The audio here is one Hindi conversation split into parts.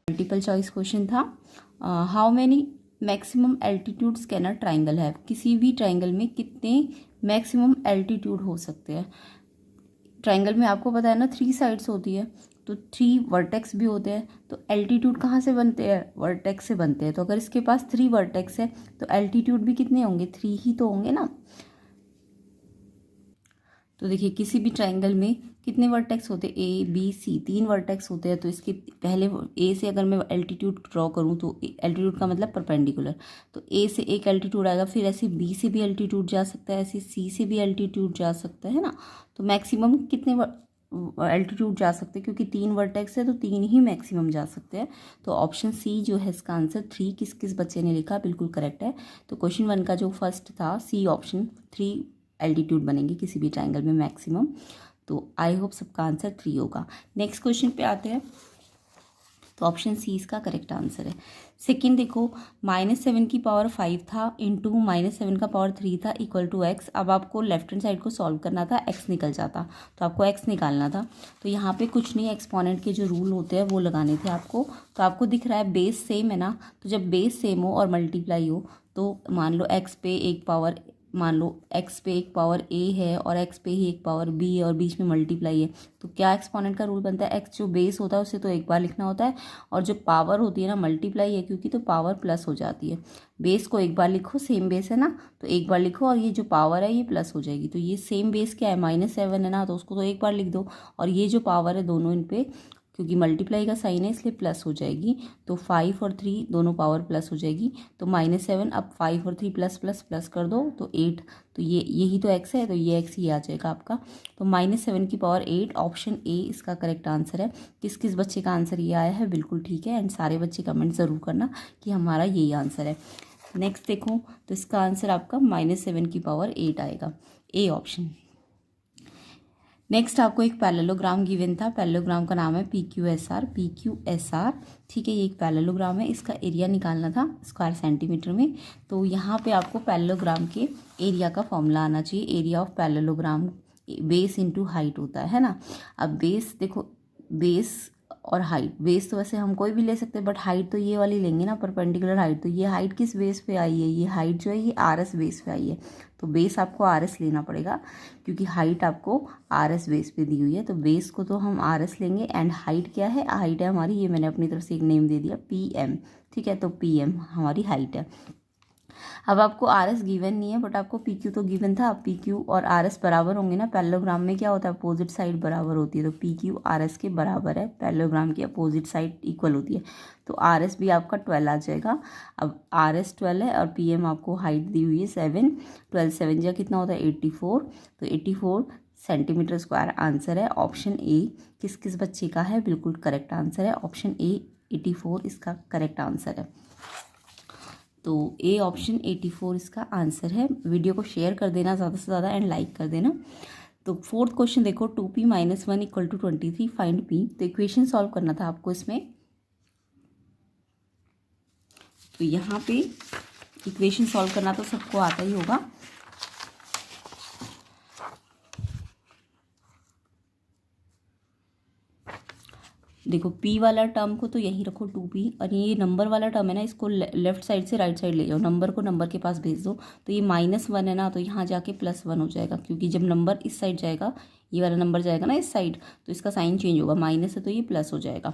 मल्टीपल चॉइस क्वेश्चन था। How many maximum altitudes can a triangle have. किसी भी ट्राइंगल में कितने मैक्सिमम एल्टीट्यूड हो सकते हैं। ट्राइंगल में आपको पता है ना 3 साइड्स होती है, तो 3 वर्टेक्स भी होते हैं। तो एल्टीट्यूड कहाँ से बनते हैं? वर्टेक्स से बनते हैं। तो अगर इसके पास 3 वर्टेक्स है तो एल्टीट्यूड भी कितने होंगे? 3 ही तो होंगे ना। तो देखिए किसी भी ट्राइंगल में कितने वर्टेक्स होते हैं? ए बी सी, 3 वर्टेक्स होते हैं। तो इसके पहले ए से अगर मैं एल्टीट्यूड ड्रॉ करूँ तो एल्टीट्यूड का मतलब परपेंडिकुलर, तो ए से एक एल्टीट्यूड आएगा, फिर ऐसे बी से भी एल्टीट्यूड जा सकता है, ऐसे सी से भी एल्टीट्यूड जा सकता है ना। तो मैक्सिमम कितने एल्टीट्यूड जा सकते हैं? क्योंकि 3 वर्टेक्स है तो 3 ही मैक्सिमम जा सकते हैं। तो ऑप्शन सी जो है इसका आंसर 3 किस किस बच्चे ने लिखा बिल्कुल करेक्ट है। तो क्वेश्चन 1 का जो फर्स्ट था सी ऑप्शन 3 एल्टीट्यूड बनेंगे किसी भी ट्राइंगल में मैक्सिमम। तो आई होप सबका आंसर 3 होगा। नेक्स्ट क्वेश्चन पे आते हैं। तो ऑप्शन सी इसका करेक्ट आंसर है। सेकंड देखो, -7 की पावर 5 था इंटू -7 का पावर 3 था इक्वल टू एक्स। अब आपको लेफ्ट हैंड साइड को सॉल्व करना था, एक्स निकल जाता तो आपको एक्स निकालना था। तो यहाँ पे कुछ नहीं, एक्सपोनेंट के जो रूल होते हैं वो लगाने थे आपको। तो आपको दिख रहा है बेस सेम है ना, तो जब बेस सेम हो और मल्टीप्लाई हो तो मान लो एक्स पे एक पावर, मान लो x पे एक पावर a है और x पे ही एक पावर b है और बीच में मल्टीप्लाई है, तो क्या एक्सपोनेंट का रूल बनता है? x जो बेस होता है उसे तो एक बार लिखना होता है, और जो पावर होती है ना मल्टीप्लाई है क्योंकि, तो पावर प्लस हो जाती है। बेस को एक बार लिखो, सेम बेस है ना तो एक बार लिखो, और ये जो पावर है ये प्लस हो जाएगी। तो ये सेम बेस क्या है? -7 है ना, तो उसको तो एक बार लिख दो, और ये जो पावर है दोनों इन पे क्योंकि मल्टीप्लाई का साइन है इसलिए प्लस हो जाएगी। तो 5 और 3 दोनों पावर प्लस हो जाएगी। तो -7 अब 5 और 3 प्लस प्लस प्लस कर दो तो 8। तो ये यही तो x है, तो ये x ही आ जाएगा आपका। तो -7 की पावर 8 ऑप्शन ए इसका करेक्ट आंसर है। किस किस बच्चे का आंसर ये आया है बिल्कुल ठीक है। एंड सारे बच्चे कमेंट ज़रूर करना कि हमारा यही आंसर है। नेक्स्ट देखो, तो इसका आंसर आपका -7 की पावर 8 आएगा, ए ऑप्शन। नेक्स्ट आपको एक पैरेललोग्राम गिवन था। पैरेललोग्राम का नाम है PQSR। ठीक है, ये एक पैरेललोग्राम है, इसका एरिया निकालना था स्क्वायर सेंटीमीटर में। तो यहाँ पे आपको पैरेललोग्राम के एरिया का फॉर्मूला आना चाहिए। Area of parallelogram base into height होता है ना। अब बेस देखो, बेस और हाइट, बेस तो वैसे हम कोई भी ले सकते हैं बट हाइट तो ये वाली लेंगे ना, परपेंडिकुलर हाइट। तो ये हाइट किस बेस पे आई है? ये हाइट जो है ये RS बेस पे आई है। तो बेस आपको RS लेना पड़ेगा क्योंकि हाइट आपको RS बेस पे दी हुई है। तो बेस को तो हम RS लेंगे। एंड हाइट क्या है? हाइट है हमारी, ये मैंने अपनी तरफ से एक नेम दे दिया PM। ठीक है, तो PM हमारी हाइट है। अब आपको RS गिवन नहीं है बट आपको PQ तो गिवन था। PQ और RS बराबर होंगे ना। पैरेललोग्राम में क्या होता है? अपोजिट साइड बराबर होती है। तो PQ RS के बराबर है, पैरेललोग्राम की अपोजिट साइड इक्वल होती है। तो RS भी आपका 12 आ जाएगा। अब RS 12 है और PM आपको हाइट दी हुई है 7। 12 7 जा कितना होता है? 84। तो 84 सेंटीमीटर स्क्वायर आंसर है। ऑप्शन ए किस किस बच्चे का है बिल्कुल करेक्ट आंसर है। ऑप्शन ए 84 इसका करेक्ट आंसर है। तो ए ऑप्शन 84 इसका आंसर है। वीडियो को शेयर कर देना ज़्यादा से ज़्यादा एंड लाइक कर देना। तो फोर्थ क्वेश्चन देखो, 2p - 1 equal to 23 find p। तो इक्वेशन सॉल्व करना था आपको इसमें। तो यहाँ पे इक्वेशन सॉल्व करना तो सबको आता ही होगा। देखो p वाला टर्म को तो यहीं रखो 2p, और ये नंबर वाला टर्म है ना, इसको लेफ्ट साइड से राइट साइड ले जाओ, नंबर को नंबर के पास भेज दो। तो ये -1 है ना, तो यहाँ जाके +1 हो जाएगा क्योंकि जब नंबर इस साइड जाएगा, ये वाला नंबर जाएगा ना इस साइड, तो इसका साइन चेंज होगा। माइनस है तो ये प्लस हो जाएगा।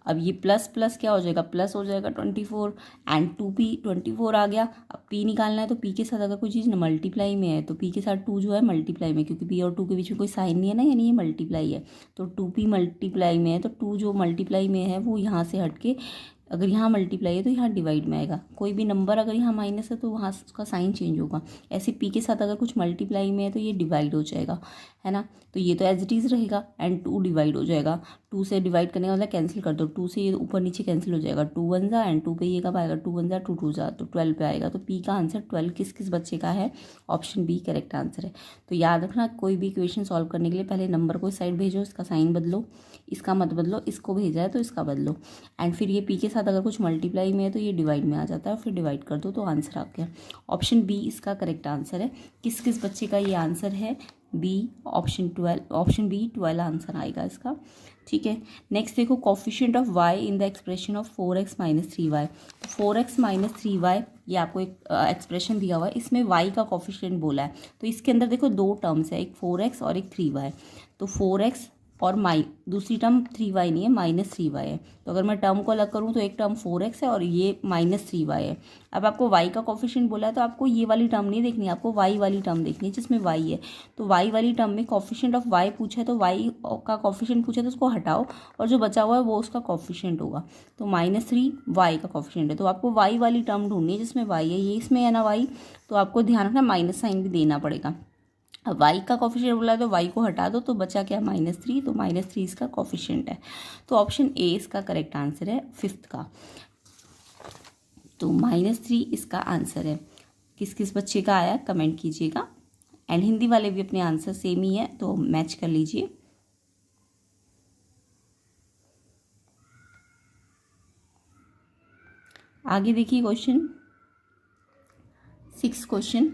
अब ये प्लस प्लस क्या हो जाएगा? प्लस हो जाएगा 24 एंड 2p 24 आ गया। अब p निकालना है तो p के साथ अगर कोई चीज़ मल्टीप्लाई में है तो p के साथ 2 जो है मल्टीप्लाई में, क्योंकि p और 2 के बीच में कोई साइन नहीं है ना, यानी ये मल्टीप्लाई है। तो 2p मल्टीप्लाई में है तो 2 जो मल्टीप्लाई में है वो यहाँ से हट के, अगर यहाँ मल्टीप्लाई है तो यहाँ डिवाइड में आएगा। कोई भी नंबर अगर यहाँ माइनस है तो वहाँ उसका साइन चेंज होगा। ऐसे p के साथ अगर कुछ मल्टीप्लाई में है तो ये डिवाइड हो जाएगा, है ना। तो ये तो एज इट इज़ रहेगा एंड 2 डिवाइड हो जाएगा। 2 से डिवाइड करने का मतलब कैंसिल कर दो, 2 से ये ऊपर नीचे कैंसिल हो जाएगा। 2 1 जा एंड 2 पे ये कब आएगा? 2 1 जा 2 2 जा, तो 12 पे आएगा। तो p का आंसर 12 किस किस बच्चे का है? ऑप्शन बी करेक्ट आंसर है। तो याद रखना, कोई भी इक्वेशन सॉल्व करने के लिए पहले नंबर को इस साइड भेजो, इसका साइन बदलो, इसका मत बदलो, इसको भेजा है तो इसका बदलो। एंड फिर ये p के साथ अगर कुछ मल्टीप्लाई में है तो ये डिवाइड में आ जाता है, फिर डिवाइड कर दो तो आंसर आ गया। ऑप्शन बी इसका करेक्ट आंसर है। किस किस बच्चे का ये आंसर है B option 12, option B 12 answer आएगा इसका। ठीक है, नेक्स्ट देखो coefficient of y in the expression of 4x minus 3y। 4x minus 3y ये आपको एक एक्सप्रेशन दिया हुआ है, इसमें y का कॉफिशिएंट बोला है। तो इसके अंदर देखो दो टर्म्स है, एक 4x और एक 3y। तो 4x और दूसरी टर्म 3y नहीं है, माइनस 3y है। तो अगर मैं टर्म को अलग करूँ तो एक टर्म 4x है और ये माइनस 3y है। अब आपको y का कॉफिशिएंट बोला है तो आपको ये वाली टर्म नहीं देखनी है, आपको y वाली टर्म देखनी है जिसमें y है। तो y वाली टर्म में कॉफिशिएंट ऑफ y पूछा है तो y का कॉफिशिएंट पूछा है तो उसको हटाओ और जो बचा हुआ है वो उसका कॉफिशिएंट होगा। तो -3 y का कॉफिशिएंट है, तो आपको y वाली टर्म ढूंढनी है जिसमें y है। ये इसमें है ना y, तो आपको ध्यान रखना माइनस साइन भी देना पड़ेगा। अब y का कॉफिशिएंट बोला है तो y को हटा दो तो बचा क्या -3, तो -3 इसका कॉफिशिएंट है। तो ऑप्शन ए इसका करेक्ट आंसर है 5th का। तो -3 इसका आंसर है। किस किस बच्चे का आया कमेंट कीजिएगा, एंड हिंदी वाले भी अपने आंसर सेम ही है तो मैच कर लीजिए। आगे देखिए क्वेश्चन 6 क्वेश्चन।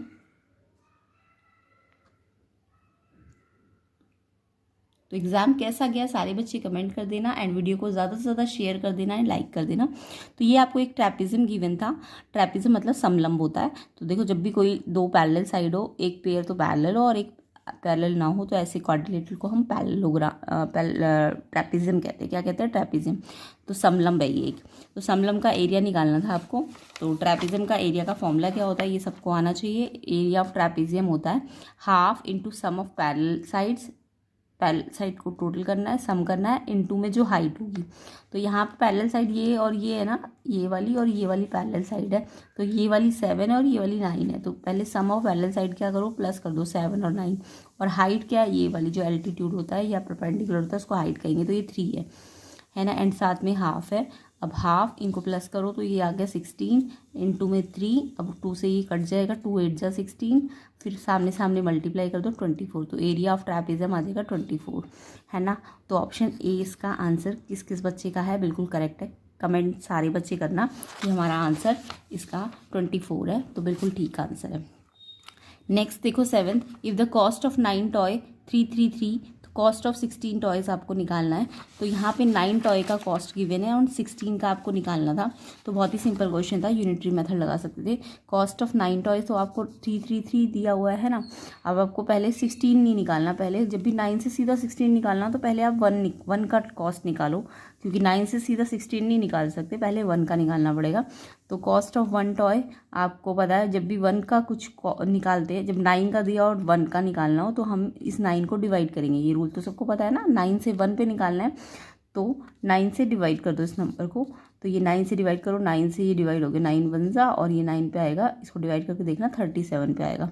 तो एग्ज़ाम कैसा गया सारे बच्चे कमेंट कर देना, एंड वीडियो को ज़्यादा से ज़्यादा शेयर कर देना एंड लाइक कर देना। तो ये आपको एक ट्रैपिज्म गिवन था। ट्रैपिज्म मतलब समलंब होता है। तो देखो जब भी कोई दो पैरेलल साइड हो, एक पेयर तो पैरेलल हो और एक पैरेलल ना हो, तो ऐसे क्वाड्रिलेटरल को हम ट्रैपिज्म कहते हैं। क्या कहते हैं? ट्रैपिज्म। तो समलंब है ये एक। तो समलंब का एरिया निकालना था आपको। तो ट्रैपिज्म का एरिया का फॉर्मूला क्या होता है ये सबको आना चाहिए। एरिया ऑफ ट्रैपिज्म होता है half into sum of parallel sides. Parallel side को टोटल करना है, सम करना है, इनटू में जो हाइट होगी। तो यहाँ पे पैरेलल साइड ये और ये है ना, ये वाली और ये वाली पैरेलल साइड है। तो ये वाली 7 है और ये वाली 9 है। तो पहले सम ऑफ पैरेलल साइड क्या करो, प्लस कर दो 7 और 9। और हाइट क्या है, ये वाली जो एल्टीट्यूड होता है या परपेंडिकुलर होता है उसको हाइट कहेंगे, तो ये 3 है ना, एंड साथ में हाफ है। अब हाफ इनको प्लस करो तो ये आ गया 16 इंटू में 3। अब 2 से ये कट जाएगा, 2 8 जा 16, फिर सामने सामने मल्टीप्लाई कर दो 24। तो एरिया ऑफ ट्रैपिज्म आ जाएगा 24, है ना। तो ऑप्शन ए इसका आंसर किस किस बच्चे का है, बिल्कुल करेक्ट है। कमेंट सारे बच्चे करना कि हमारा आंसर इसका 24 है, तो बिल्कुल ठीक आंसर है। नेक्स्ट देखो 7th, if the cost of 9 toy 333, cost of 16 toys आपको निकालना है। तो यहाँ पे 9 टॉय का कॉस्ट गिवन है और 16 का आपको निकालना था। तो बहुत ही सिंपल क्वेश्चन था, यूनिटरी मेथड लगा सकते थे। कॉस्ट ऑफ 9 टॉयज़ तो आपको 333 दिया हुआ है ना। अब आपको पहले 16 नहीं निकालना, पहले जब भी 9 से सीधा 16 निकालना तो पहले आप 1 का कॉस्ट निकालो, क्योंकि 9 से सीधा 16 नहीं निकाल सकते, पहले 1 का निकालना पड़ेगा। तो कॉस्ट ऑफ 1 टॉय आपको पता है, जब भी 1 का कुछ निकालते हैं, जब 9 का दिया और 1 का निकालना हो तो हम इस 9 को डिवाइड करेंगे। ये रूल तो सबको पता है ना, 9 से 1 पे निकालना है तो 9 से डिवाइड कर दो इस नंबर को। तो ये 9 से डिवाइड करो, 9 से ये डिवाइड हो गया, 9 1 जा और ये 9 पे आएगा, इसको डिवाइड करके देखना 37 पे आएगा।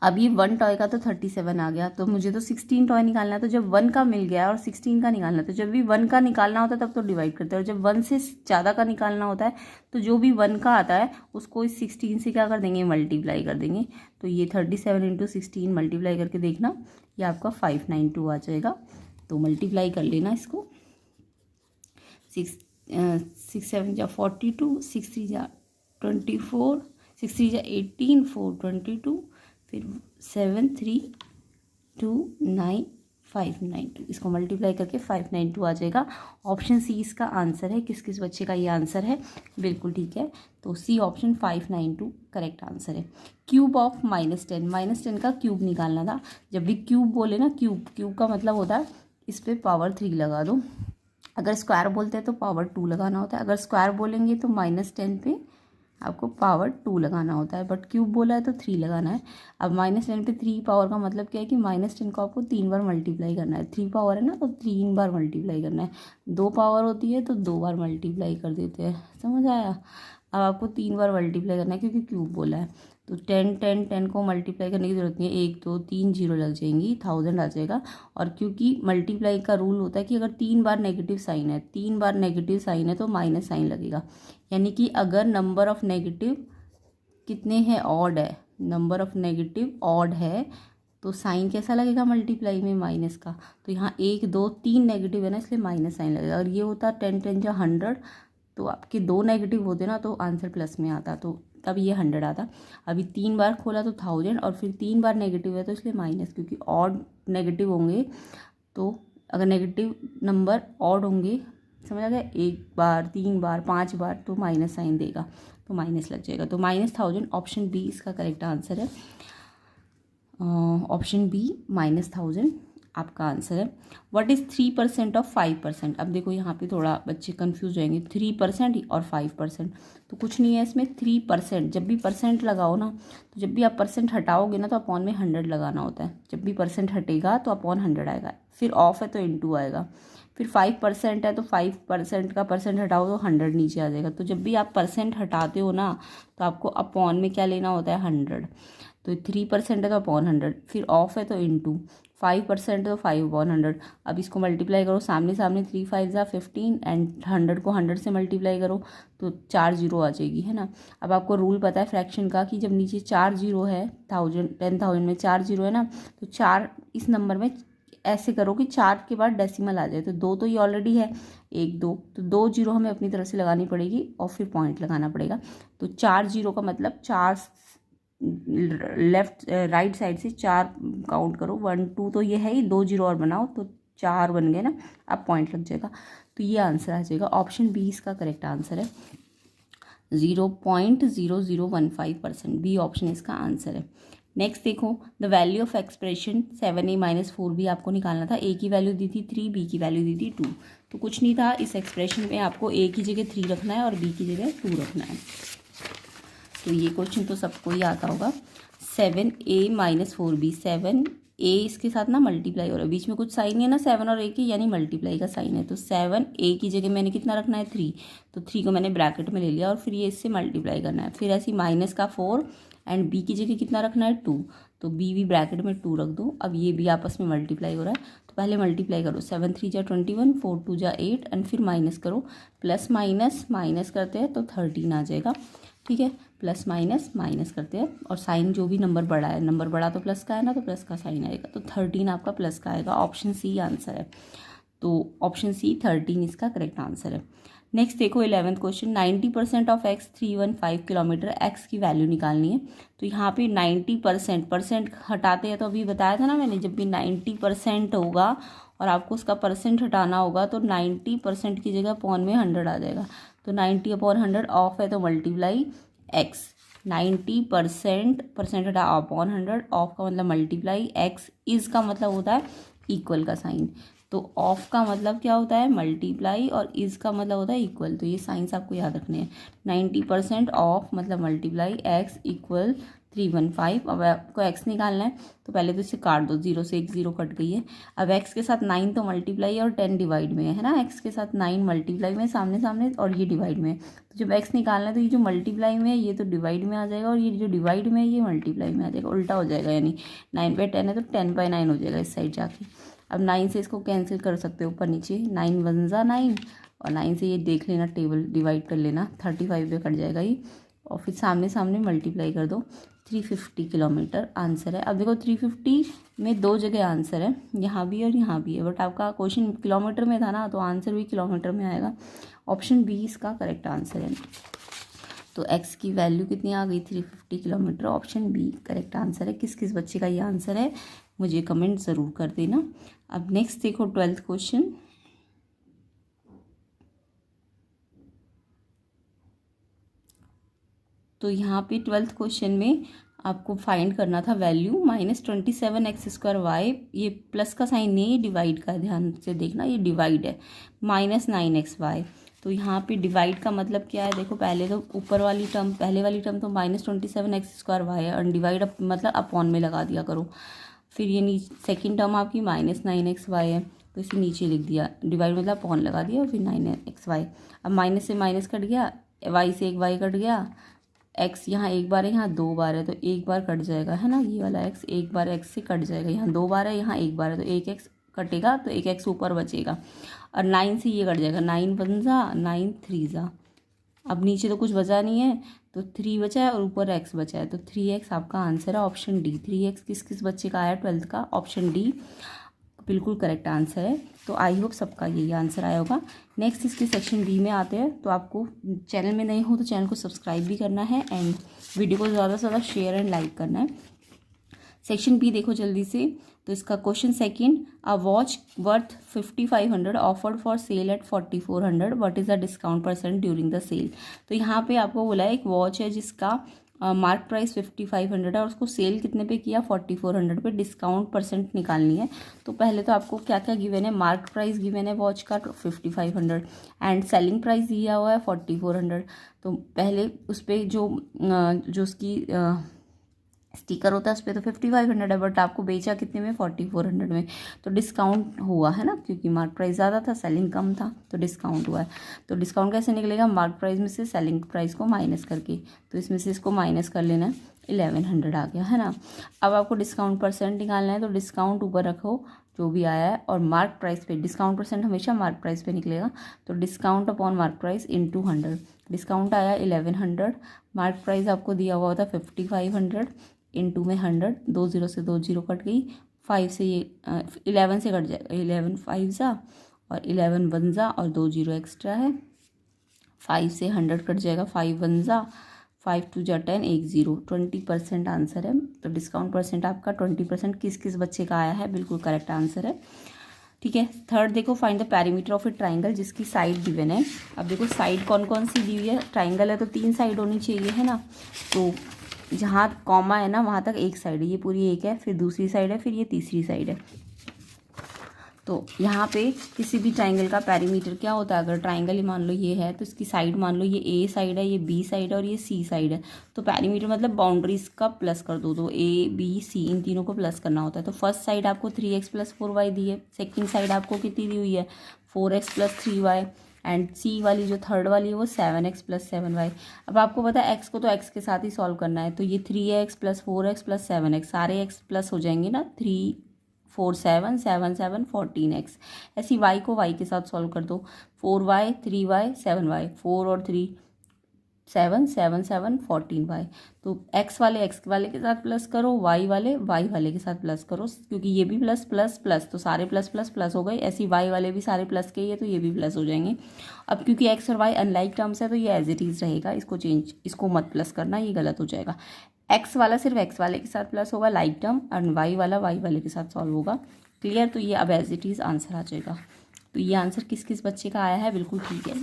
अब ये 1 टॉय का तो 37 आ गया, तो मुझे तो 16 टॉय निकालना है। तो जब 1 का मिल गया और 16 का निकालना है, तो जब भी 1 का निकालना होता है तब तो डिवाइड करते हैं, और जब 1 से ज़्यादा का निकालना होता है तो जो भी 1 का आता है उसको इस 16 से क्या कर देंगे, मल्टीप्लाई कर देंगे। तो ये 37 इंटू 16 मल्टीप्लाई करके देखना, ये आपका 592 आ जाएगा। तो मल्टीप्लाई कर लेना इसको, 6 7 जा 42, 6 3 जा 24, 6 3 जा 18, 4 22, फिर 7 3 2 9 592, इसको मल्टीप्लाई करके 592 आ जाएगा। ऑप्शन सी इसका आंसर है। किस किस बच्चे का ये आंसर है, बिल्कुल ठीक है। तो सी ऑप्शन 592 करेक्ट आंसर है। क्यूब ऑफ -10, -10 का क्यूब निकालना था। जब भी क्यूब बोले ना, क्यूब का मतलब होता है इस पर पावर 3 लगा दो। अगर स्क्वायर बोलते हैं तो पावर 2 लगाना होता है। अगर स्क्वायर बोलेंगे तो -10 पे आपको पावर 2 लगाना होता है, बट क्यूब बोला है तो 3 लगाना है। अब -10 पे 3 पावर का मतलब क्या है कि -10 को आपको 3 बार मल्टीप्लाई करना है। 3 पावर है ना, तो 3 बार मल्टीप्लाई करना है। 2 पावर होती है तो 2 बार मल्टीप्लाई कर देते हैं, समझ आया। अब आपको 3 बार मल्टीप्लाई करना है क्योंकि क्यूब बोला है। तो 10 को मल्टीप्लाई करने की जरूरत नहीं है, 1 2 3 0 लग जाएंगी, 1000 आ जाएगा। और क्योंकि मल्टीप्लाई का रूल होता है कि अगर 3 बार नेगेटिव साइन है, 3 बार नेगेटिव साइन है तो माइनस साइन लगेगा। यानी कि अगर नंबर ऑफ नेगेटिव कितने हैं, ऑड है, नंबर ऑफ नेगेटिव ऑड है तो साइन कैसा लगेगा मल्टीप्लाई में, माइनस का। तो यहाँ 1 2 3 नेगेटिव है ना, इसलिए माइनस साइन लगेगा। और ये होता 10 10 जा 100, तो आपके 2 नेगेटिव होते ना तो आंसर प्लस में आता, तो तब ये 100 आता। अभी 3 बार खोला तो 1000 और फिर 3 बार नेगेटिव है तो इसलिए माइनस, क्योंकि ऑड नेगेटिव होंगे तो अगर नेगेटिव नंबर ऑड होंगे, समझ आ गया, 1 बार 3 बार 5 बार तो माइनस साइन देगा, तो माइनस लग जाएगा। तो -1000 ऑप्शन बी इसका करेक्ट आंसर है। ऑप्शन बी -1000 आपका आंसर है। What is 3% of 5%? अब देखो यहाँ पे थोड़ा बच्चे कंफ्यूज हो जाएंगे, 3% और 5%, तो कुछ नहीं है इसमें। 3%, जब भी परसेंट लगाओ ना, तो जब भी आप परसेंट हटाओगे ना तो अपॉन में 100 लगाना होता है। जब भी परसेंट हटेगा तो अपॉन 100 आएगा, फिर ऑफ है तो इनटू आएगा, फिर 5% है तो 5% का परसेंट हटाओ तो 100 नीचे आ जाएगा। तो जब भी आप परसेंट हटाते हो ना तो आपको अपॉन में क्या लेना होता है, 100। तो 3% है तो अपॉन 100, फिर ऑफ है तो इनटू, 5% तो 5/100। अब इसको मल्टीप्लाई करो, सामने सामने 3 5 ज़ा 15 एंड 100 को 100 से मल्टीप्लाई करो तो 4 जीरो आ जाएगी, है ना। अब आपको रूल पता है फ्रैक्शन का कि जब नीचे 4 जीरो है, 10,000 में 4 जीरो है ना, तो 4 इस नंबर में ऐसे करो कि 4 के बाद डेसिमल आ जाए। तो 2 तो ये ऑलरेडी है, 1 2, तो 2 जीरो हमें अपनी तरफ से लगानी पड़ेगी और फिर पॉइंट लगाना पड़ेगा। तो 4 जीरो का मतलब 4 लेफ्ट राइट साइड से 4 काउंट करो, 1 2 तो ये है ही, 2 जीरो और बनाओ तो 4 बन गए ना, अब पॉइंट लग जाएगा। तो ये आंसर आ जाएगा। ऑप्शन बी इसका करेक्ट आंसर है, 0.0015%, बी ऑप्शन इसका आंसर है। नेक्स्ट देखो, the value of expression 7a-4b आपको निकालना था। ए की वैल्यू दी थी 3, बी की वैल्यू दी थी 2। तो कुछ नहीं था, इस एक्सप्रेशन में आपको ए की जगह 3 रखना है और बी की जगह 2 रखना है। तो ये क्वेश्चन तो सबको ही आता होगा। 7a-4b, 7 ए इसके साथ ना मल्टीप्लाई हो रहा है, बीच में कुछ साइन नहीं है ना 7 और ए के, यानी मल्टीप्लाई का साइन है। तो 7 ए की जगह मैंने कितना रखना है, 3, तो 3 को मैंने ब्रैकेट में ले लिया और फिर ये इससे मल्टीप्लाई करना है। फिर ऐसी माइनस का 4 एंड बी की जगह कितना रखना है, 2, तो बी भी ब्रैकेट में 2 रख दो। अब ये भी आपस में मल्टीप्लाई हो रहा है, तो पहले मल्टीप्लाई करो, 7 3 जा 21, 4 2 जा 8 एंड फिर माइनस करो, प्लस माइनस माइनस करते हैं तो 13 आ जाएगा। ठीक है, प्लस माइनस माइनस करते हैं और साइन जो भी नंबर बड़ा है, नंबर बड़ा तो प्लस का है ना, तो प्लस का साइन आएगा, तो 13 आपका प्लस का आएगा। ऑप्शन सी आंसर है। तो ऑप्शन सी 13 इसका करेक्ट आंसर है। नेक्स्ट देखो 11th question, 90% of x 315 kilometre, x की वैल्यू निकालनी है। तो यहाँ पे 90% परसेंट हटाते हैं, तो अभी बताया था ना मैंने, जब भी 90% होगा और आपको उसका परसेंट हटाना होगा तो 90% की जगह अपॉन में 100 आ जाएगा। तो 90/100, ऑफ है तो मल्टीप्लाई x, 90% परसेंट हटा अपॉन 100, ऑफ का मतलब मल्टीप्लाई x, इज का मतलब होता है इक्वल का साइन। तो ऑफ का मतलब क्या होता है, मल्टीप्लाई, और इज का मतलब होता है इक्वल। तो ये साइंस आपको याद रखने हैं। 90% ऑफ मतलब मल्टीप्लाई x इक्वल 315। अब आपको x निकालना है तो पहले तो इसे काट दो, 0 से 1 0 कट गई है। अब x के साथ 9 तो मल्टीप्लाई और 10 डिवाइड में है ना, x के साथ 9 मल्टीप्लाई में सामने सामने और ये डिवाइड में। तो जब x निकालना है तो ये जो मल्टीप्लाई में है ये तो डिवाइड में आ जाएगा और ये जो डिवाइड में है ये मल्टीप्लाई में आ जाएगा, उल्टा हो जाएगा। यानी 9/10 है तो 10/9 हो जाएगा इस साइड जाके। अब 9 से इसको कैंसिल कर सकते हो ऊपर नीचे, 9 1 जा 9 और 9 से ये देख लेना, टेबल डिवाइड कर लेना, 35 पे कट जाएगा ये, और फिर सामने सामने मल्टीप्लाई कर दो। 350 किलोमीटर आंसर है। अब देखो 350 में 2 जगह आंसर है, यहाँ भी और यहाँ भी है, बट आपका क्वेश्चन किलोमीटर में था ना, तो आंसर भी किलोमीटर में आएगा। ऑप्शन बी इसका करेक्ट आंसर है। तो x की वैल्यू कितनी आ गई, 350 kilometre. Option B correct answer है। किस किस बच्चे का ये आंसर है मुझे कमेंट ज़रूर कर देना। अब नेक्स्ट देखो 12th क्वेश्चन, तो यहाँ पे 12th क्वेश्चन में आपको फाइंड करना था वैल्यू -27x²y, ये प्लस का साइन नहीं, डिवाइड का, ध्यान से देखना, ये डिवाइड है, -9xy। तो यहाँ पे डिवाइड का मतलब क्या है, देखो पहले तो ऊपर वाली टर्म, पहले वाली टर्म तो -27x² है, और डिवाइड मतलब अपॉन में लगा दिया करो। फिर ये सेकंड टर्म आपकी -9xy है, तो इसे नीचे लिख दिया, डिवाइड मतलब अपॉन लगा दिया और फिर 9xy। अब माइनस से माइनस कट गया, y से एक y कट गया, x यहाँ एक बार है, यहाँ 2 बार है, तो एक बार कट जाएगा, है ना, ये वाला x एक बार x से कट जाएगा, यहाँ 2 बार है, यहाँ एक बार है, तो एक x कटेगा, तो एक x ऊपर बचेगा, और 9 से ये कट जाएगा, 9 1 जा 9 3 जा। अब नीचे तो कुछ बचा नहीं है, तो 3 बचा है और ऊपर x बचा है, तो 3x आपका आंसर है। ऑप्शन डी 3x किस किस बच्चे का आया 12th का, ऑप्शन डी। बिल्कुल करेक्ट आंसर है। तो आई होप सबका यही आंसर आया होगा। नेक्स्ट इसके सेक्शन बी में आते हैं। तो आपको चैनल में नहीं हो तो चैनल को सब्सक्राइब भी करना है एंड वीडियो को ज़्यादा से ज़्यादा शेयर एंड लाइक करना है। सेक्शन बी देखो जल्दी से। तो इसका question second, a watch worth 5500 offered for sale at 4400, what is the discount percent during the sale. तो यहाँ पे आपको बोला है एक वॉच है जिसका मार्क प्राइस 5500 है और उसको सेल कितने पे किया 4400 पे, डिस्काउंट परसेंट निकालनी है। तो पहले तो आपको क्या क्या गिवन है, मार्क प्राइस गिवन है वॉच का 5500 एंड सेलिंग प्राइस दिया हुआ है 4400। तो पहले उस पर जो उसकी स्टिकर होता है उस पर तो 5500 है, बट आपको बेचा कितने में 4400 में। तो डिस्काउंट हुआ है ना, क्योंकि मार्क प्राइस ज़्यादा था सेलिंग कम था तो डिस्काउंट हुआ है। तो डिस्काउंट कैसे निकलेगा, मार्क प्राइस में से सेलिंग प्राइस को माइनस करके। तो इसमें से इसको माइनस कर लेना है, 1100 आ गया है ना। अब आपको डिस्काउंट परसेंट निकालना है। तो डिस्काउंट ऊपर रखो जो भी आया है और मार्क प्राइस पे, डिस्काउंट परसेंट हमेशा मार्क प्राइस पे निकलेगा। तो discount upon mark price into 100। Discount आया 1100, मार्क प्राइस आपको दिया हुआ था 5500 इंटू में 100, 2 0 से 2 0 कट गई, 5 से ये 11 से कट जाएगा, 11 5 जा और 11 1 जा और 2 0 एक्स्ट्रा है, 5 से 100 कट जाएगा, 5 1 जा, 5 2 जा 10, 1 0, 20% आंसर है। तो डिस्काउंट परसेंट आपका 20% किस किस बच्चे का आया है, बिल्कुल करेक्ट आंसर है। ठीक है, थर्ड देखो, find the perimeter of A triangle जिसकी साइड गिवन है। अब देखो साइड कौन कौन सी दी हुई है, ट्राइंगल है तो 3 साइड होनी चाहिए है ना। तो जहाँ कॉमा है ना वहाँ तक एक साइड है, ये पूरी एक है, फिर दूसरी साइड है, फिर ये तीसरी साइड है। तो यहाँ पे किसी भी ट्राइंगल का पेरीमीटर क्या होता है, अगर ट्राइंगल ही मान लो ये है तो इसकी साइड मान लो ये ए साइड है, ये बी साइड है और ये सी साइड है। तो पेरीमीटर मतलब बाउंड्रीज का प्लस कर दो, तो ए बी सी इन तीनों को प्लस करना होता है। तो फर्स्ट साइड आपको 3x + 4y दी है, सेकेंड साइड आपको कितनी दी हुई है 4x + 3y एंड सी वाली जो थर्ड वाली है वो 7x + 7y। अब आपको पता है x को तो x के साथ ही सॉल्व करना है। तो ये 3x + 4x + 7x सारे x प्लस हो जाएंगे ना, 3 4 7 7 7 14x। ऐसी y को y के साथ सॉल्व कर दो, 4y 3y 7y, 4 और 3 7 7 7 14y। तो x वाले के साथ प्लस करो, y वाले के साथ प्लस करो, क्योंकि ये भी प्लस प्लस प्लस तो सारे प्लस प्लस प्लस हो गए। ऐसे y वाले भी सारे प्लस के ही है तो ये भी प्लस हो जाएंगे। अब क्योंकि x और y अनलाइक टर्म्स है तो ये एज इट इज़ रहेगा, इसको मत प्लस करना, ये गलत हो जाएगा। x वाला सिर्फ x वाले के साथ प्लस होगा लाइक टर्म, और y वाला y वाले के साथ सॉल्व होगा। क्लियर, तो ये अब एज इट इज़ आंसर आ जाएगा। तो ये आंसर किस किस बच्चे का आया है, बिल्कुल ठीक है।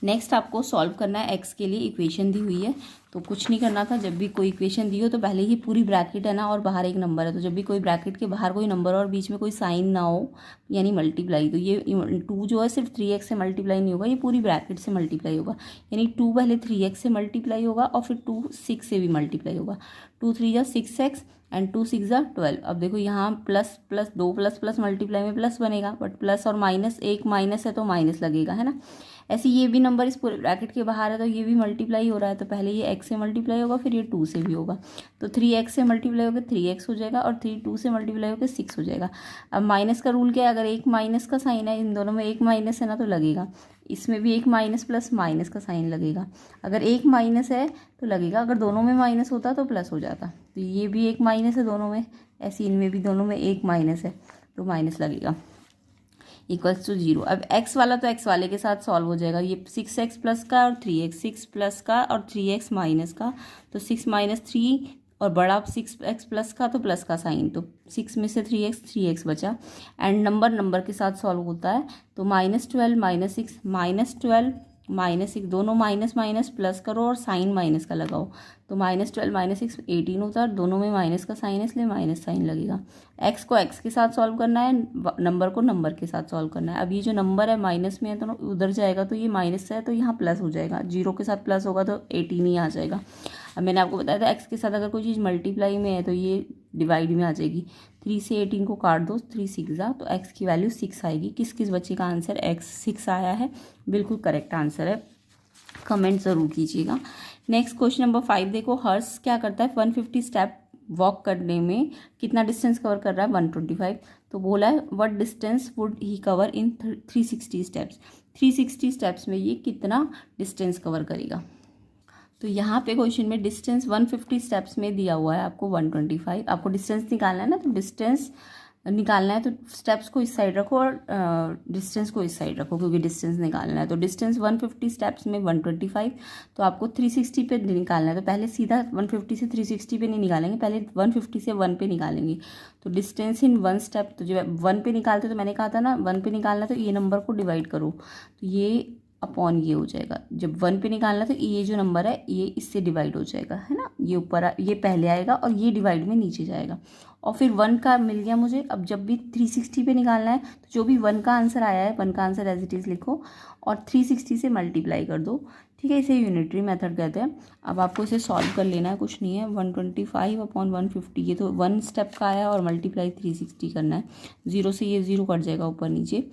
नेक्स्ट आपको सॉल्व करना है, x के लिए इक्वेशन दी हुई है। तो कुछ नहीं करना था, जब भी कोई इक्वेशन दी हो तो पहले ही पूरी ब्रैकेट है ना और बाहर एक नंबर है, तो जब भी कोई ब्रैकेट के बाहर कोई नंबर और बीच में कोई साइन ना हो यानी मल्टीप्लाई, तो ये 2 जो है सिर्फ 3x से मल्टीप्लाई नहीं होगा, ये पूरी ब्रैकेट से मल्टीप्लाई होगा। यानी 2 पहले 3x से मल्टीप्लाई होगा और फिर 2 6 से भी मल्टीप्लाई होगा। 2 3 जा 6x एंड 2 6 जा 12। अब देखो यहाँ plus plus 2 plus plus multiply में प्लस बनेगा, बट प्लस और माइनस, एक माइनस है तो माइनस लगेगा है ना। ऐसे ये भी नंबर इस पूरे ब्रैकेट के बाहर है तो ये भी मल्टीप्लाई हो रहा है, तो पहले ये x से मल्टीप्लाई होगा फिर ये 2 से भी होगा। तो 3x से मल्टीप्लाई होकर 3x हो जाएगा और 2 से मल्टीप्लाई होकर 6 हो जाएगा। अब माइनस का रूल क्या है, अगर एक माइनस का साइन है, इन दोनों में एक माइनस है ना तो लगेगा, इसमें भी एक माइनस प्लस माइनस का साइन लगेगा। अगर एक माइनस है तो लगेगा, अगर दोनों में माइनस होता तो प्लस हो जाता। तो ये भी एक माइनस है दोनों में, ऐसे इनमें भी दोनों में एक माइनस है तो माइनस लगेगा, इक्वल्स टू 0। अब x वाला तो x वाले के साथ सॉल्व हो जाएगा, ये 6x प्लस का और 3x, 6 प्लस का और 3x माइनस का, तो 6 - 3 और बड़ा 6x प्लस का तो प्लस का साइन, तो 6 में से 3x बचा। एंड नंबर के साथ सॉल्व होता है, तो -12 - 6 -12 -6 दोनों माइनस माइनस प्लस करो और साइन माइनस का लगाओ, तो -12 - 6 18 होता है, दोनों में माइनस का साइन है इसलिए माइनस साइन लगेगा। x को x के साथ सॉल्व करना है, नंबर को नंबर के साथ सॉल्व करना है। अब ये जो नंबर है माइनस में है तो उधर जाएगा, तो ये माइनस है तो यहाँ प्लस हो जाएगा, 0 के साथ प्लस होगा तो 18 ही आ जाएगा। अब मैंने आपको बताया था x के साथ अगर कोई चीज़ मल्टीप्लाई में है तो ये डिवाइड में आ जाएगी। 3 से 18 को काट दो, 3 6 जा, तो x की वैल्यू 6 आएगी। किस किस बच्चे का आंसर x 6 आया है, बिल्कुल करेक्ट आंसर है, कमेंट ज़रूर कीजिएगा। नेक्स्ट क्वेश्चन नंबर 5 देखो, हर्ष क्या करता है 150 स्टेप वॉक करने में कितना डिस्टेंस कवर कर रहा है 125। तो बोला है what distance would he cover in 360 steps, 360 steps में ये कितना डिस्टेंस कवर करेगा। तो यहाँ पे क्वेश्चन में डिस्टेंस 150 स्टेप्स में दिया हुआ है आपको 125, आपको डिस्टेंस निकालना है ना, तो डिस्टेंस निकालना है तो स्टेप्स को इस साइड रखो और डिस्टेंस को इस साइड रखो, क्योंकि डिस्टेंस निकालना है। तो डिस्टेंस 150 स्टेप्स में 125, तो आपको 360 पे निकालना है। तो पहले सीधा 150 से 360 पे नहीं निकालेंगे, पहले 150 से 1 पे निकालेंगे। तो डिस्टेंस इन 1 स्टेप, तो जब 1 पे निकालते तो मैंने कहा था ना 1 पे निकालना, तो ये नंबर को डिवाइड करो, तो ये अपॉन ये हो जाएगा। जब 1 पे निकालना तो ये जो नंबर है ये इससे डिवाइड हो जाएगा, है ना, ये ऊपर ये पहले आएगा और ये डिवाइड में नीचे जाएगा। और फिर 1 का मिल गया मुझे। अब जब भी 360 पे निकालना है तो जो भी 1 का आंसर आया है 1 का आंसर एज इट इज़ लिखो और 360 से मल्टीप्लाई कर दो, ठीक है। इसे यूनिटरी मेथड कहते हैं। अब आपको इसे सॉल्व कर लेना है, कुछ नहीं है। 125/150, ये तो 1 स्टेप का आया और मल्टीप्लाई 360 करना है। 0 से ये 0 कट जाएगा ऊपर नीचे,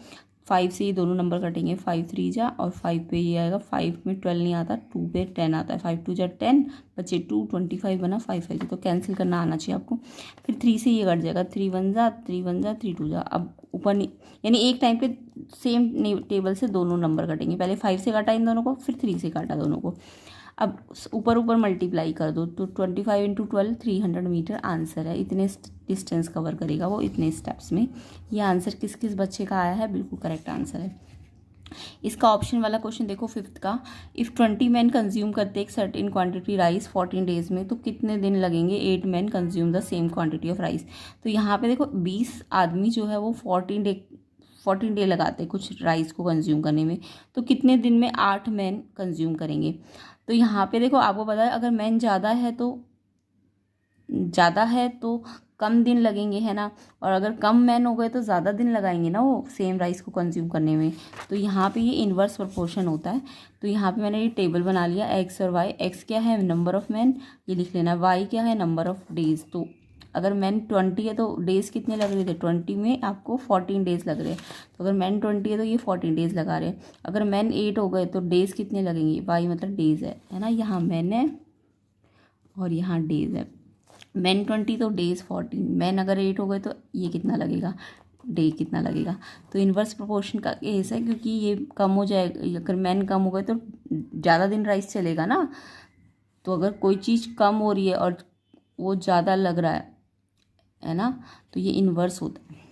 5 से ये दोनों नंबर कटेंगे, 5 3 जा और 5 पे ये आएगा। 5 में 12 नहीं आता, 2 पे 10 आता है। 5 2 जा 10, बचे 2, 25 बना, 5 5 तो कैंसिल करना आना चाहिए आपको। फिर 3 से ये कट जाएगा, 3 1 जा 3 1 जा 3 2 जा। अब ऊपर नहीं, यानी एक टाइम पे सेम टेबल से दोनों नंबर कटेंगे। पहले 5 से काटा इन दोनों को, फिर 3 से काटा दोनों को। अब ऊपर ऊपर मल्टीप्लाई कर दो, तो 25 × 12 300 मीटर आंसर है। इतने डिस्टेंस कवर करेगा वो इतने स्टेप्स में। ये आंसर किस किस बच्चे का आया है, बिल्कुल करेक्ट आंसर है इसका। ऑप्शन वाला क्वेश्चन देखो 5th का, इफ़ 20 मैन कंज्यूम करते एक सर्टेन क्वांटिटी राइस 14 डेज में, तो कितने दिन लगेंगे 8 man consume the same quantity of rice. तो यहाँ पे देखो 20 आदमी जो है वो 14 डे लगाते हैं कुछ राइस को कंज्यूम करने में, तो कितने दिन में 8 मैन कंज्यूम करेंगे। तो यहाँ पे देखो आपको पता है अगर मैन ज़्यादा है तो कम दिन लगेंगे, है ना, और अगर कम मैन हो गए तो ज़्यादा दिन लगाएंगे ना वो सेम राइस को कंज्यूम करने में। तो यहाँ पे ये इन्वर्स प्रोपोर्शन होता है। तो यहाँ पे मैंने ये टेबल बना लिया, एक्स और वाई। एक्स क्या है, नंबर ऑफ़ मैन, ये लिख लेना। वाई क्या है, नंबर ऑफ़ डेज। तो अगर मैन 20 है तो डेज़ कितने लग रहे थे, 20 में आपको 14 डेज़ लग रहे हैं। तो अगर मैन 20 है तो ये 14 डेज़ लगा रहे हैं। अगर मैन 8 हो गए तो डेज़ कितने लगेंगे, वाई मतलब डेज़ है ना, यहाँ मैन है और यहाँ डेज़ है। मैन 20 तो डेज़ 14, मैन अगर 8 हो गए तो ये कितना लगेगा, डे कितना लगेगा। तो इन्वर्स प्रोपोर्शन का केस है, क्योंकि ये कम हो जाएगा। अगर मैन कम हो गए तो ज़्यादा दिन राइस चलेगा ना। तो अगर कोई चीज़ कम हो रही है और वो ज़्यादा लग रहा है ना, तो ये इन्वर्स होता है।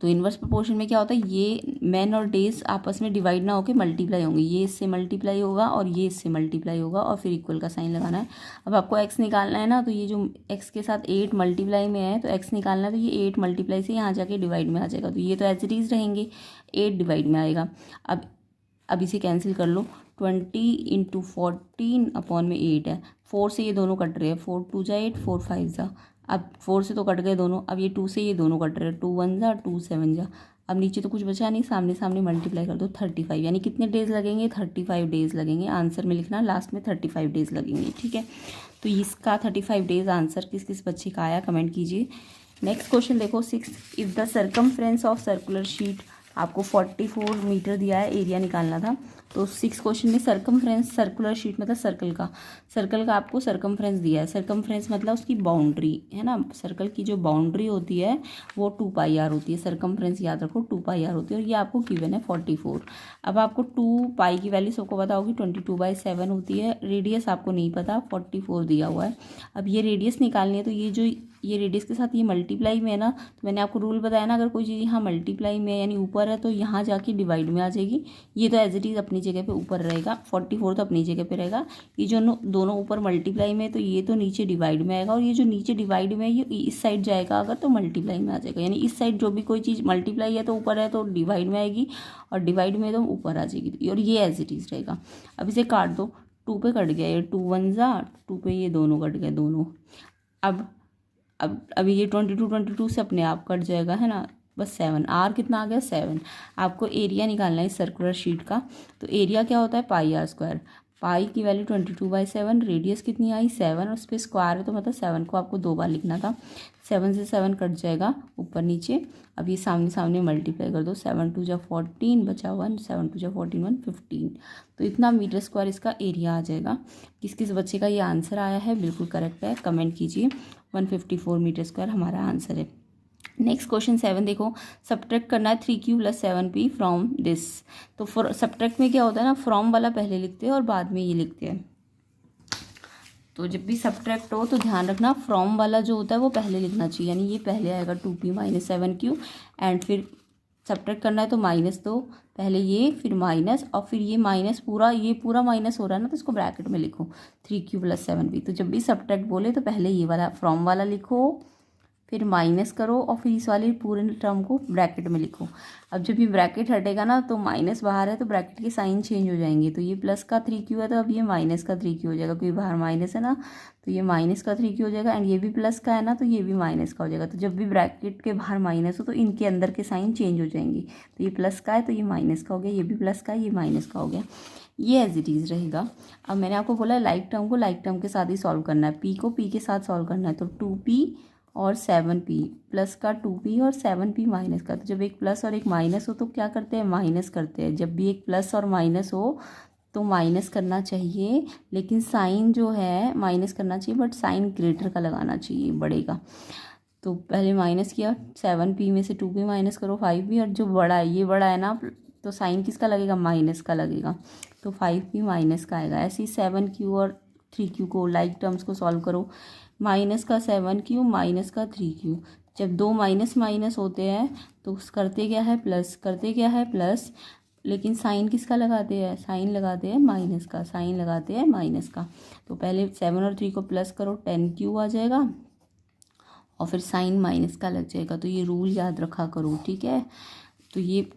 तो इन्वर्स प्रोपोर्शन में क्या होता है, ये मैन और डेज आपस में डिवाइड ना होकर मल्टीप्लाई होंगे। ये इससे मल्टीप्लाई होगा और ये इससे मल्टीप्लाई होगा और फिर इक्वल का साइन लगाना है। अब आपको एक्स निकालना है ना, तो ये जो एक्स के साथ 8 मल्टीप्लाई में है तो एक्स निकालना है, तो ये 8 मल्टीप्लाई से यहाँ जाके डिवाइड में आ जाएगा। तो ये तो एज इट इज़ रहेंगे, 8 डिवाइड में आएगा। अब इसे कैंसिल कर लो, 20 × 14 अपॉन में 8 है। 4 से ये दोनों कट रहे हैं, 4 2 जा 8, 4 5 जा। अब 4 से तो कट गए दोनों, अब ये 2 से ये दोनों कट रहे हैं, 2 1 जा 2 7 जा। अब नीचे तो कुछ बचा नहीं, सामने सामने मल्टीप्लाई कर दो, 35। यानी कितने डेज़ लगेंगे, 35 डेज़ लगेंगे। आंसर में लिखना लास्ट में 35 डेज़ लगेंगे, ठीक है। तो इसका 35 डेज़ आंसर किस किस बच्चे का आया कमेंट कीजिए। नेक्स्ट क्वेश्चन देखो 6, if the circumference of circular sheet, आपको 44 मीटर दिया है, एरिया निकालना था। तो 6 क्वेश्चन में सर्कमफ्रेंस, सर्कुलर शीट मतलब सर्कल का आपको सर्कमफ्रेंस दिया है। सर्कमफ्रेंस मतलब उसकी बाउंड्री, है ना, सर्कल की जो बाउंड्री होती है वो 2πr होती है। सर्कमफ्रेंस याद रखो 2πr होती है और ये आपको गिवन है 44। अब आपको 2π की वैल्यू सबको पता होगी, 22/7 होती है। रेडियस आपको नहीं पता, 44 दिया हुआ है। अब ये रेडियस निकालनी है, तो ये रेडियस के साथ ये मल्टीप्लाई में है ना, तो मैंने आपको रूल बताया ना, अगर कोई चीज़ यहाँ मल्टीप्लाई में यानी ऊपर है तो यहाँ जाके डिवाइड में आ जाएगी। ये तो एज इट इज़ अपनी जगह पे ऊपर रहेगा, 44 तो अपनी जगह पे रहेगा। ये जो दोनों ऊपर मल्टीप्लाई में है तो ये तो नीचे डिवाइड में आएगा, और ये जो नीचे डिवाइड में है ये इस साइड जाएगा अगर, तो मल्टीप्लाई में आ जाएगा। यानी इस साइड जो भी कोई चीज़ मल्टीप्लाई है तो ऊपर है तो डिवाइड में आएगी, और डिवाइड में तो ऊपर आ जाएगी, और ये एज इट इज़ रहेगा। अब इसे काट दो, 2 पे कट गया, ये 2 1 जा 2 पे ये दोनों कट गए दोनों। अब अभी ये 22 से अपने आप कट जाएगा, है ना, बस 7। आर कितना आ गया, 7। आपको एरिया निकालना है सर्कुलर शीट का। तो एरिया क्या होता है, πr²। पाई की वैल्यू 22/7, रेडियस कितनी आई 7, और उस पर स्क्वायर है तो मतलब 7 को आपको 2 बार लिखना था। 7 से 7 कट जाएगा ऊपर नीचे। अब ये सामने सामने मल्टीप्लाई कर दो, 7 2 जा 14 बचा 1, 7 2 जा 14 1 15। तो इतना मीटर स्क्वायर इसका एरिया आ जाएगा। किस किस बच्चे का ये आंसर आया है, बिल्कुल करेक्ट है, कमेंट कीजिए। 154 मीटर स्क्वायर हमारा आंसर है। नेक्स्ट क्वेश्चन 7 देखो, सब्ट्रैक्ट करना है 3q + 7p फ्रॉम दिस। तो सब्ट्रैक्ट में क्या होता है ना, फ्रॉम वाला पहले लिखते हैं और बाद में ये लिखते हैं। तो जब भी सब्ट्रैक्ट हो तो ध्यान रखना फ्रॉम वाला जो होता है वो पहले लिखना चाहिए, यानी ये पहले आएगा 2p माइनस 7q, एंड फिर सब्ट्रैक्ट करना है तो -2, पहले ये फिर माइनस, और फिर ये माइनस पूरा, ये पूरा माइनस हो रहा है ना तो इसको ब्रैकेट में लिखो 3q + 7p। तो जब भी सब्ट्रैक्ट बोले तो पहले ये वाला फ्रॉम वाला लिखो, फिर माइनस करो, और फिर इस वाली पूरे टर्म को ब्रैकेट में लिखो। अब जब ये ब्रैकेट हटेगा ना तो माइनस बाहर है तो ब्रैकेट के साइन चेंज हो जाएंगे, तो ये प्लस का 3q है तो अब ये माइनस का 3q हो जाएगा, क्योंकि बाहर माइनस है ना तो ये माइनस का 3q हो जाएगा, एंड ये भी प्लस का है ना तो ये भी माइनस का हो जाएगा। तो जब भी ब्रैकेट के बाहर माइनस हो तो इनके अंदर के साइन चेंज हो जाएंगे, तो ये प्लस का है तो ये माइनस का हो गया, ये भी प्लस का है ये माइनस का हो गया, ये एज इट इज़ रहेगा। अब मैंने आपको बोला लाइक टर्म को लाइक टर्म के साथ ही सॉल्व करना है, पी को पी के साथ सॉल्व करना है, तो 2p और 7p, प्लस का 2p और 7p माइनस का। तो जब एक प्लस और एक माइनस हो तो क्या करते हैं, माइनस करते हैं। जब भी एक प्लस और माइनस हो तो माइनस करना चाहिए, लेकिन साइन जो है माइनस करना चाहिए, बट साइन ग्रेटर का लगाना चाहिए, बड़े का। तो पहले माइनस किया, 7p में से 2p माइनस करो 5p, और जो बड़ा है ये बड़ा है ना तो साइन किसका लगेगा, माइनस का लगेगा, तो 5p माइनस का आएगा। ऐसे ही 7q और 3q को लाइक टर्म्स को सॉल्व करो, माइनस का 7q माइनस का 3q। जब दो माइनस माइनस होते हैं तो करते क्या है, प्लस, करते क्या है प्लस, लेकिन साइन किसका लगाते हैं, साइन लगाते हैं माइनस का, साइन लगाते हैं माइनस का। तो पहले 7 और 3 को प्लस करो, 10q आ जाएगा, और फिर साइन माइनस का लग जाएगा। तो ये रूल याद रखा करो, ठीक है। तो ये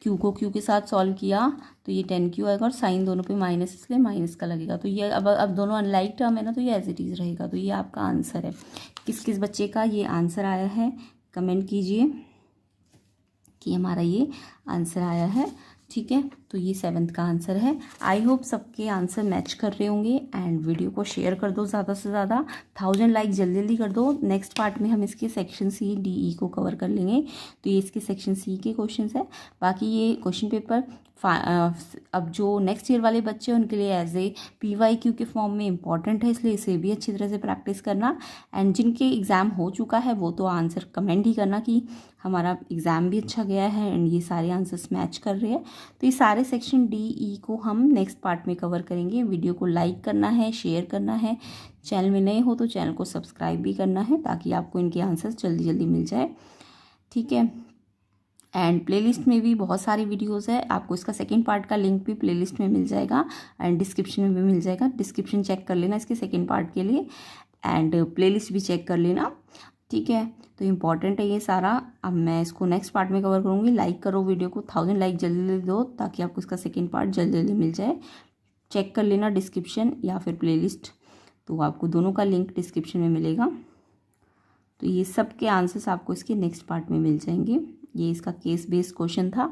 q को q के साथ सॉल्व किया तो ये 10q आएगा, और साइन दोनों पे माइनस इसलिए माइनस का लगेगा। तो ये अब दोनों अनलाइक टर्म है ना तो ये एज इट इज़ रहेगा। तो ये आपका आंसर है। किस किस बच्चे का ये आंसर आया है कमेंट कीजिए कि हमारा ये आंसर आया है, ठीक है। तो ये 7th का आंसर है। आई होप सबके आंसर मैच कर रहे होंगे, एंड वीडियो को शेयर कर दो ज़्यादा से ज़्यादा, 1000 लाइक जल्दी जल्दी कर दो। नेक्स्ट पार्ट में हम इसके सेक्शन सी डी ई को कवर कर लेंगे। तो ये इसके सेक्शन सी के क्वेश्चंस है। बाकी ये क्वेश्चन पेपर अब जो नेक्स्ट ईयर वाले बच्चे हैं उनके लिए एज ए PYQ के फॉर्म में इंपॉर्टेंट है, इसलिए इसे भी अच्छी तरह से प्रैक्टिस करना। एंड जिनके एग्ज़ाम हो चुका है वो तो आंसर कमेंट ही करना कि हमारा एग्ज़ाम भी अच्छा गया है एंड ये सारे आंसर्स मैच कर रहे हैं। तो ये सारे सेक्शन DE को हम नेक्स्ट पार्ट में कवर करेंगे। वीडियो को लाइक करना है, शेयर करना है, चैनल में नए हो तो चैनल को सब्सक्राइब भी करना है ताकि आपको इनके आंसर्स जल्दी जल्दी मिल जाए, ठीक है। एंड प्लेलिस्ट में भी बहुत सारी वीडियोस है, आपको इसका सेकंड पार्ट का लिंक भी प्लेलिस्ट में मिल जाएगा एंड डिस्क्रिप्शन में भी मिल जाएगा। डिस्क्रिप्शन चेक कर लेना इसके सेकंड पार्ट के लिए, एंड प्लेलिस्ट भी चेक कर लेना, ठीक है। तो इम्पॉर्टेंट है ये सारा। अब मैं इसको नेक्स्ट पार्ट में कवर करूँगी। लाइक करो वीडियो को, 1000 लाइक जल्दी जल्दी दो ताकि आपको इसका सेकेंड पार्ट जल्दी जल्दी मिल जाए। चेक कर लेना डिस्क्रिप्शन या फिर प्लेलिस्ट, तो आपको दोनों का लिंक डिस्क्रिप्शन में मिलेगा। तो ये सब के आंसर्स आपको इसके नेक्स्ट पार्ट में मिल जाएंगे। ये इसका केस बेस्ड क्वेश्चन था,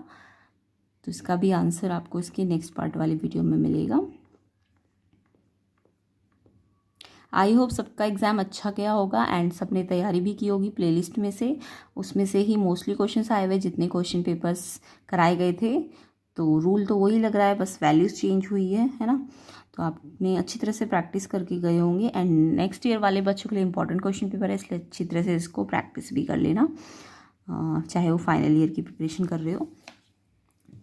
तो इसका भी आंसर आपको इसके नेक्स्ट पार्ट वाली वीडियो में मिलेगा। आई होप सबका एग्ज़ाम अच्छा गया होगा एंड सबने तैयारी भी की होगी प्लेलिस्ट में से। उसमें से ही मोस्टली क्वेश्चंस आए हुए जितने क्वेश्चन पेपर्स कराए गए थे। तो रूल तो वही लग रहा है, बस वैल्यूज़ चेंज हुई है ना। तो आपने अच्छी तरह से प्रैक्टिस करके गए होंगे एंड नेक्स्ट ईयर वाले बच्चों के लिए इंपॉर्टेंट क्वेश्चन पेपर है, इसलिए अच्छी तरह से इसको प्रैक्टिस भी कर लेना, चाहे वो फाइनल ईयर की प्रिपरेशन कर रहे हो।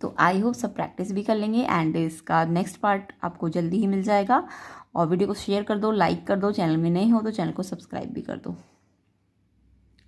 तो आई होप सब प्रैक्टिस भी कर लेंगे एंड इसका नेक्स्ट पार्ट आपको जल्दी ही मिल जाएगा। और वीडियो को शेयर कर दो, लाइक कर दो, चैनल में नए हो तो चैनल को सब्सक्राइब भी कर दो।